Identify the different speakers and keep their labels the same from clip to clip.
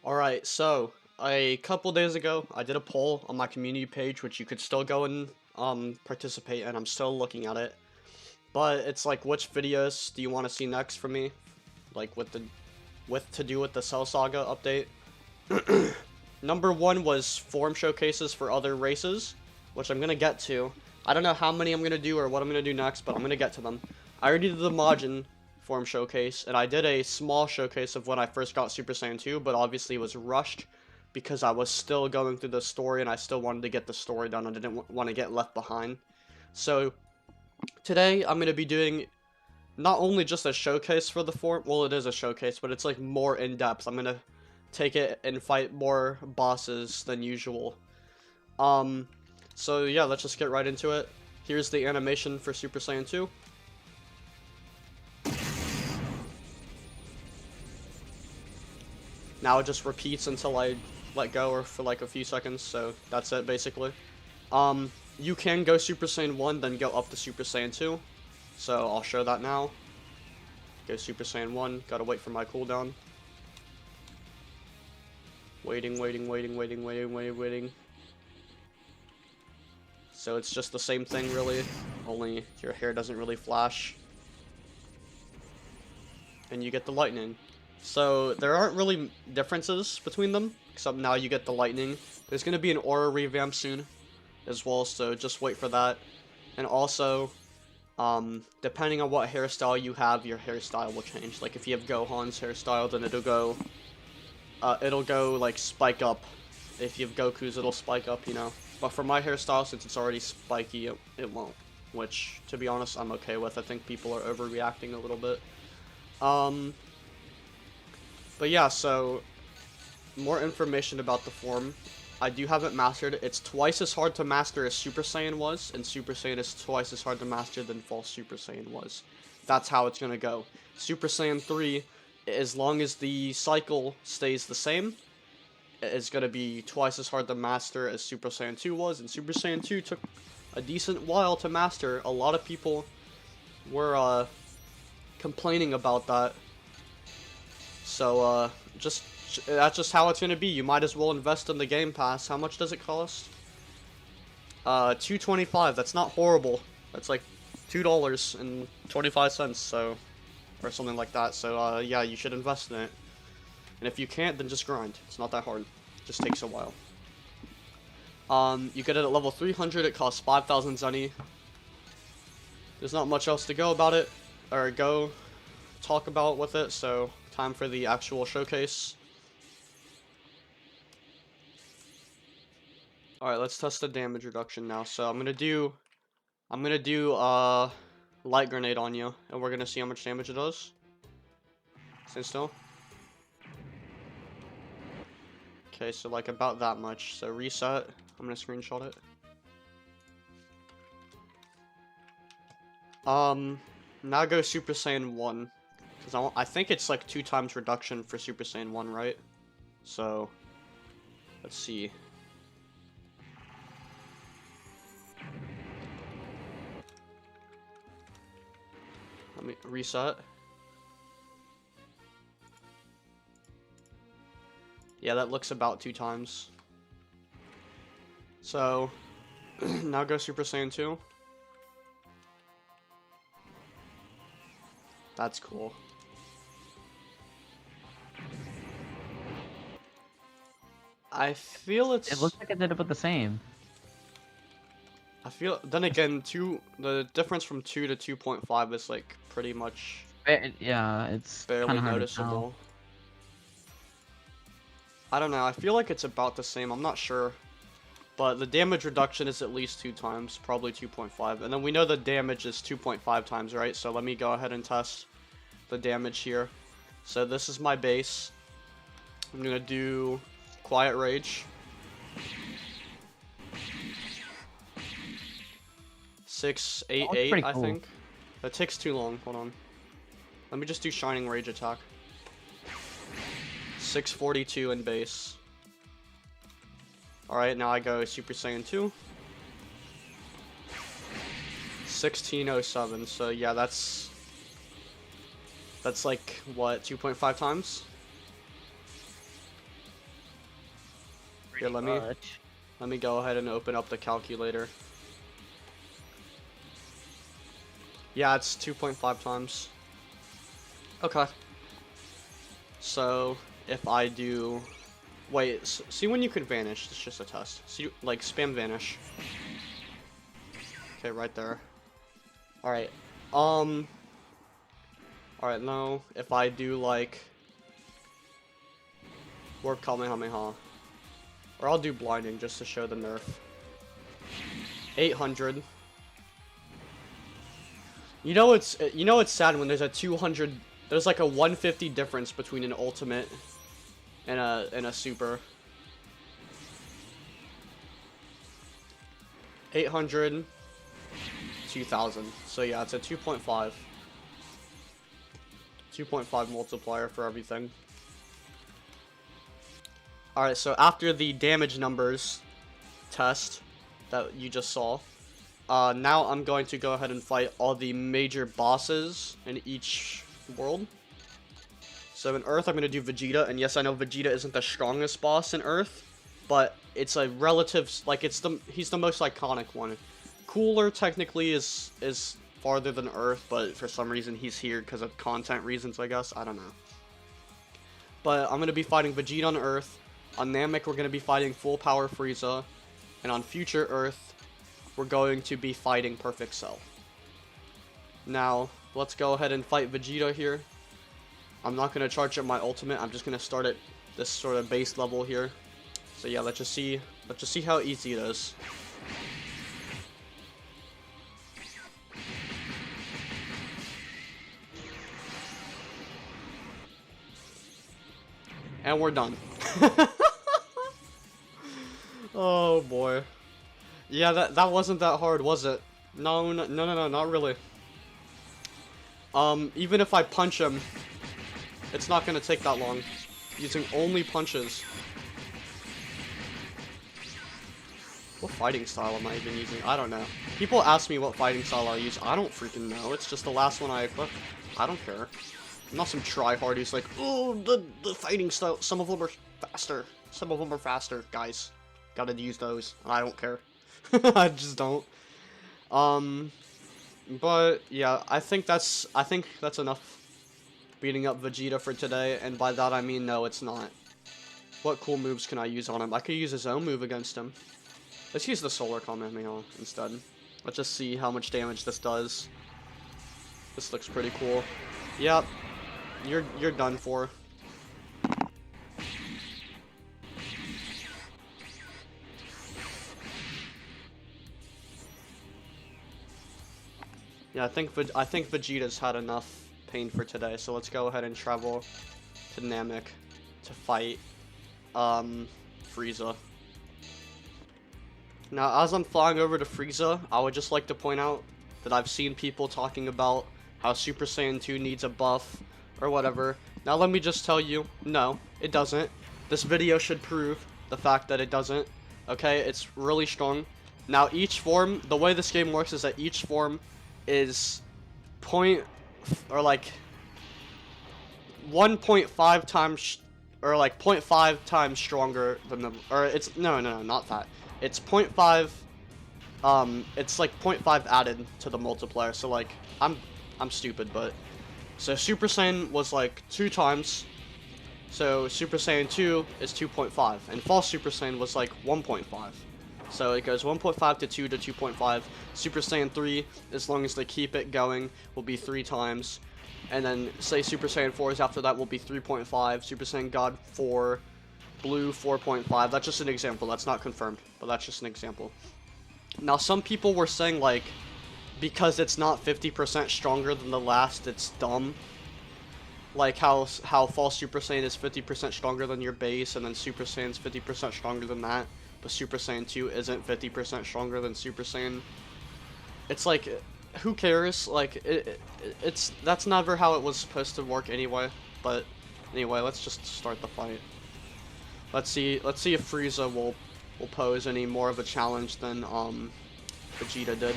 Speaker 1: Alright, so a couple days ago, I did a poll on my community page, which you could still go and participate in. I'm still looking at it. But it's like, which videos do you want to see next from me? Like to do with the Cell Saga update. Number one was form showcases for other races, which I'm gonna get to. I don't know how many I'm gonna do or what I'm gonna do next, but I'm gonna get to them. I already did the Majin form showcase, and I did a small showcase of when I first got Super Saiyan 2, but obviously it was rushed because I was still going through the story and I still wanted to get the story done. I didn't want to get left behind. So today I'm gonna be doing not only just a showcase for the form, well, it is a showcase, but it's like more in-depth. I'm gonna take it and fight more bosses than usual. So yeah, let's just get right into it. Here's the animation for Super Saiyan 2. Now it just repeats until I let go or for like a few seconds, so that's it basically. You can go Super Saiyan 1, then go up to Super Saiyan 2. So I'll show that now. Go Super Saiyan 1, gotta wait for my cooldown. Waiting. So it's just the same thing really, only your hair doesn't really flash. And you get the lightning. So there aren't really differences between them, except now you get the lightning. There's going to be an aura revamp soon as well, so just wait for that. And also, depending on what hairstyle you have, your hairstyle will change. Like if you have Gohan's hairstyle, then it'll go like spike up. If you have Goku's, it'll spike up, you know. But for my hairstyle, since it's already spiky, it won't. Which, to be honest, I'm okay with. I think people are overreacting a little bit. But yeah, so more information about the form. I do have it mastered. It's twice as hard to master as Super Saiyan was, and Super Saiyan is twice as hard to master than False Super Saiyan was. That's how it's gonna go. Super Saiyan 3, as long as the cycle stays the same, is gonna be twice as hard to master as Super Saiyan 2 was, and Super Saiyan 2 took a decent while to master. A lot of people were complaining about that. So, that's just how it's gonna be. You might as well invest in the Game Pass. How much does it cost? $2.25. That's not horrible. That's like $2.25, so, or something like that. So, yeah, you should invest in it. And if you can't, then just grind. It's not that hard. It just takes a while. You get it at level 300. It costs 5,000 Zenny. There's not much else to go about it, or go talk about with it, so time for the actual showcase. Alright, let's test the damage reduction now. So I'm gonna do light grenade on you, and we're gonna see how much damage it does. Stand still. Okay, so like about that much. So reset. I'm gonna screenshot it. Now go Super Saiyan 1. Because I think it's like 2 times reduction for Super Saiyan 1, right? So, let's see. Let me reset. Yeah, that looks about 2 times. So, now go Super Saiyan 2. That's cool. I feel
Speaker 2: It looks like it did about the same.
Speaker 1: I feel, then again, the difference from 2 to 2.5 is like pretty much
Speaker 2: Yeah, it's kind
Speaker 1: barely
Speaker 2: of hard to
Speaker 1: noticeable. I don't know, I feel like it's about the same, I'm not sure. But the damage reduction is at least 2 times, probably 2.5. And then we know the damage is 2.5 times, right? So let me go ahead and test the damage here. So this is my base. I'm gonna do Quiet Rage. 688, I think. That takes too long. Hold on. Let me just do Shining Rage attack. 642 in base. Alright, now I go Super Saiyan 2. 1607. So yeah, that's like what, 2.5 times? Here, let me go ahead and open up the calculator. Yeah, it's 2.5 times. Okay. So, if I do... Wait, see when you can vanish. It's just a test. See, like, spam vanish. Okay, right there. Alright. Alright, now, if I do, like... Warp Kamehameha. Or I'll do blinding just to show the nerf. 800. You know it's sad when there's a 200, there's like a 150 difference between an ultimate and a super. 800, 2000. So yeah, it's a 2.5. 2.5 multiplier for everything. Alright, so after the damage numbers test that you just saw, now I'm going to go ahead and fight all the major bosses in each world. So in Earth, I'm going to do Vegeta, and yes, I know Vegeta isn't the strongest boss in Earth, but it's a relative, like, he's the most iconic one. Cooler, technically, is farther than Earth, but for some reason he's here because of content reasons, I guess. I don't know. But I'm going to be fighting Vegeta on Earth. On Namek, we're going to be fighting full power Frieza. And on future Earth, we're going to be fighting Perfect Cell. Now, let's go ahead and fight Vegeta here. I'm not going to charge up my ultimate. I'm just going to start at this sort of base level here. So yeah, let's just see how easy it is. And we're done. Oh boy. Yeah, that wasn't that hard, was it? No, not really. Even if I punch him, it's not gonna take that long. Using only punches. What fighting style am I even using? I don't know. People ask me what fighting style I use. I don't freaking know. It's just the last one I equipped. I don't care. I'm not some tryhard who's like, oh, the fighting style, some of them are faster. Some of them are faster, guys. Gotta use those. I don't care. I just don't. But yeah, I think that's enough beating up Vegeta for today, and by that I mean no, it's not. What cool moves can I use on him? I could use his own move against him. Let's use the Solar Kamehameha instead. Let's just see how much damage this does. This looks pretty cool. Yep. You're done for. Yeah, I think Vegeta's had enough pain for today, so let's go ahead and travel to Namek to fight Frieza. Now, as I'm flying over to Frieza, I would just like to point out that I've seen people talking about how Super Saiyan 2 needs a buff or whatever. Now, let me just tell you, no, it doesn't. This video should prove the fact that it doesn't. Okay, it's really strong. Now, each form, the way this game works is that each form is 1.5 times, or like 0.5 times stronger than the, or it's, no, not that. It's 0.5, it's like 0.5 added to the multiplier, so like, I'm stupid, but, so Super Saiyan was like 2 times, so Super Saiyan 2 is 2.5, and False Super Saiyan was like 1.5. So it goes 1.5 to 2 to 2.5. Super Saiyan 3, as long as they keep it going, will be 3 times. And then, say Super Saiyan 4s after that will be 3.5. Super Saiyan God 4, Blue 4.5. That's just an example. That's not confirmed, but that's just an example. Now, some people were saying, like, because it's not 50% stronger than the last, it's dumb. Like how False Super Saiyan is 50% stronger than your base, and then Super Saiyan's 50% stronger than that. But Super Saiyan 2 isn't 50% stronger than Super Saiyan. It's like, who cares? Like, that's never how it was supposed to work anyway. But anyway, let's just start the fight. Let's see if Frieza will pose any more of a challenge than Vegeta did.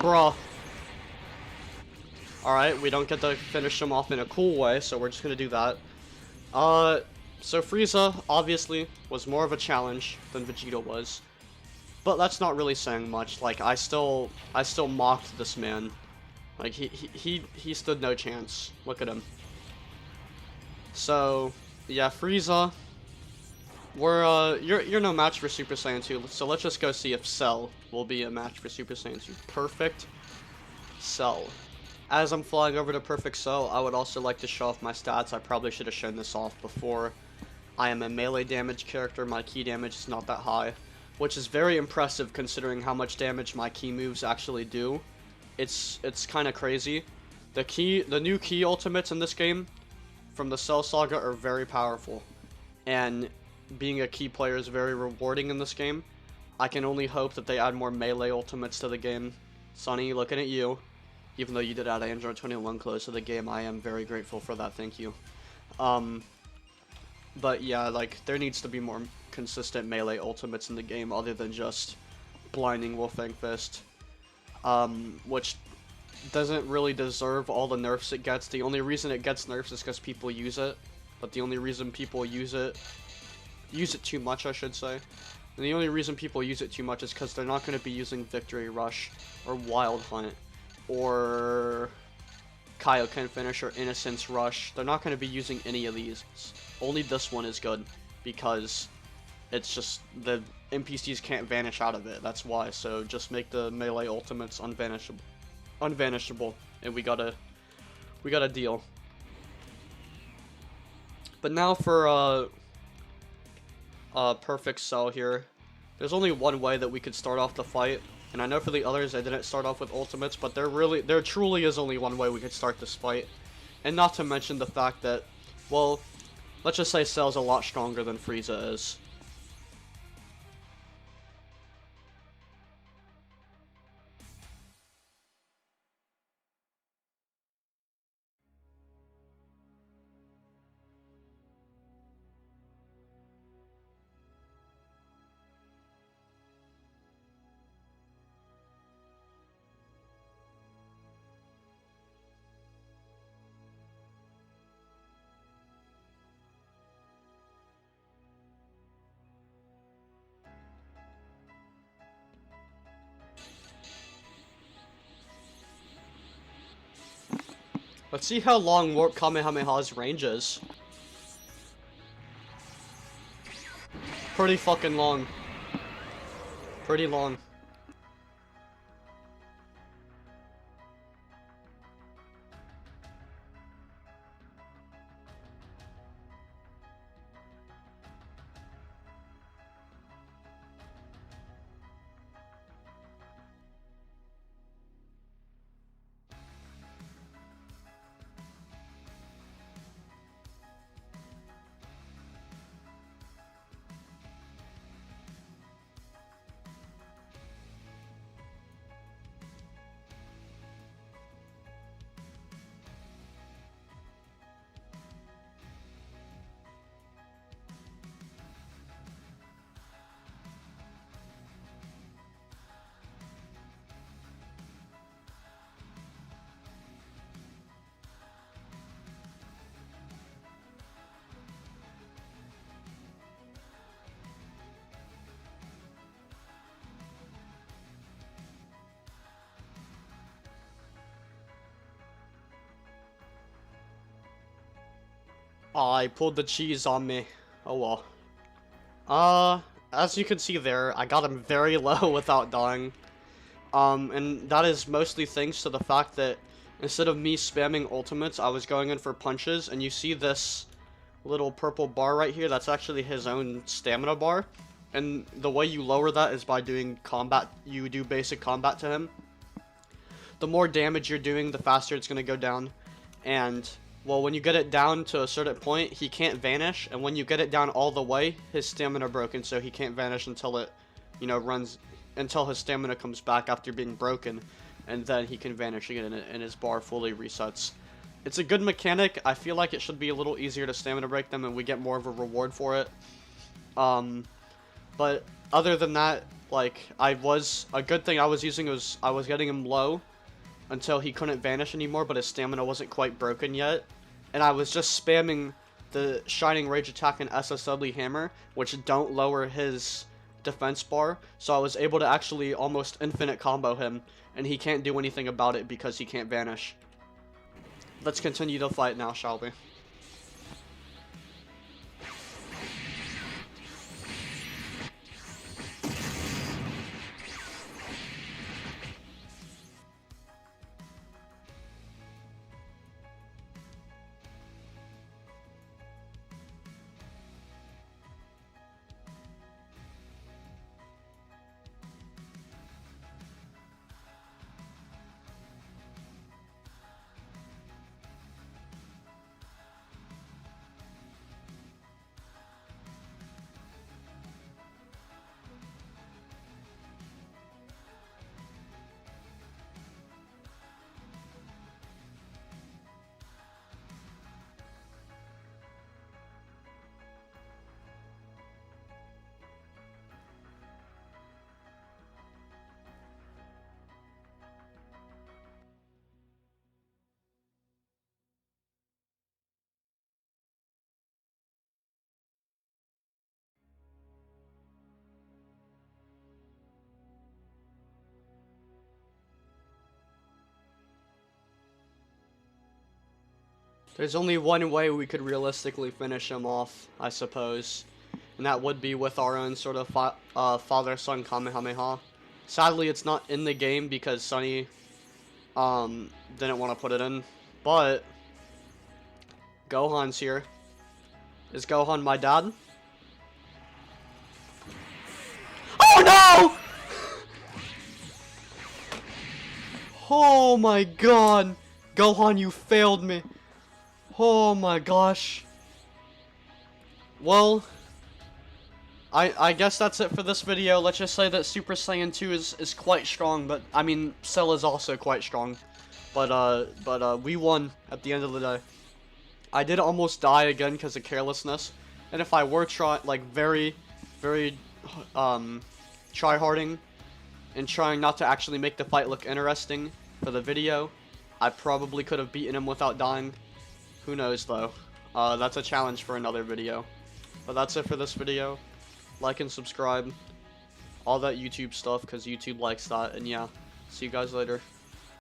Speaker 1: Bruh. Alright, we don't get to finish him off in a cool way, so we're just gonna do that. So Frieza, obviously, was more of a challenge than Vegeta was. But that's not really saying much. Like, I still mocked this man. Like, he stood no chance. Look at him. So, yeah, Frieza, you're no match for Super Saiyan 2, so let's just go see if Cell will be a match for Super Saiyan 2. Perfect Cell. As I'm flying over to Perfect Cell, I would also like to show off my stats. I probably should have shown this off before. I am a melee damage character, my key damage is not that high, which is very impressive considering how much damage my key moves actually do. It's kind of crazy. The new key ultimates in this game from the Cell Saga are very powerful, and being a key player is very rewarding in this game. I can only hope that they add more melee ultimates to the game. Sonny, looking at you. Even though you did add Android 21 close to the game, I am very grateful for that, thank you. But yeah, like, there needs to be more consistent melee ultimates in the game other than just blinding Wolfang Fist. Which doesn't really deserve all the nerfs it gets. The only reason it gets nerfs is because people use it. But the only reason people use it too much, I should say. And the only reason people use it too much is because they're not going to be using Victory Rush or Wild Hunt or Kaioken Finish or Innocence Rush. They're not going to be using any of these. Only this one is good because it's just the NPCs can't vanish out of it. That's why. So just make the melee ultimates unvanishable, and we got a deal. But now for Perfect Cell here. There's only one way that we could start off the fight, and I know for the others I didn't start off with ultimates, but there truly is only one way we could start this fight. And not to mention the fact that, well, let's just say Cell's a lot stronger than Frieza is. Let's see how long Warp Kamehameha's range is. Pretty fucking long. Pretty long. Oh, I pulled the cheese on me. Oh well. As you can see there, I got him very low without dying. And that is mostly thanks to the fact that instead of me spamming ultimates, I was going in for punches, and you see this little purple bar right here, that's actually his own stamina bar. And the way you lower that is by doing combat, you do basic combat to him. The more damage you're doing, the faster it's going to go down. And, well, when you get it down to a certain point, he can't vanish. And when you get it down all the way, his stamina broken, so he can't vanish until it, you know, until his stamina comes back after being broken. And then he can vanish again, and his bar fully resets. It's a good mechanic. I feel like it should be a little easier to stamina break them, and we get more of a reward for it. But other than that, Like, a good thing I was using was, I was getting him low until he couldn't vanish anymore, but his stamina wasn't quite broken yet. And I was just spamming the Shining Rage attack and SSW hammer, which don't lower his defense bar, so I was able to actually almost infinite combo him, and he can't do anything about it because he can't vanish. Let's continue the fight now, shall we? There's only one way we could realistically finish him off, I suppose. And that would be with our own sort of father-son Kamehameha. Sadly, it's not in the game because Sunny didn't want to put it in. But Gohan's here. Is Gohan my dad? Oh no! Oh my god! Gohan, you failed me. Oh my gosh. Well, I guess that's it for this video. Let's just say that Super Saiyan 2 is quite strong, but I mean Cell is also quite strong. But we won at the end of the day. I did almost die again because of carelessness. And if I were very try-harding and trying not to actually make the fight look interesting for the video, I probably could have beaten him without dying. Who knows, though. That's a challenge for another video. But that's it for this video. Like and subscribe. All that YouTube stuff, because YouTube likes that. And yeah, see you guys later.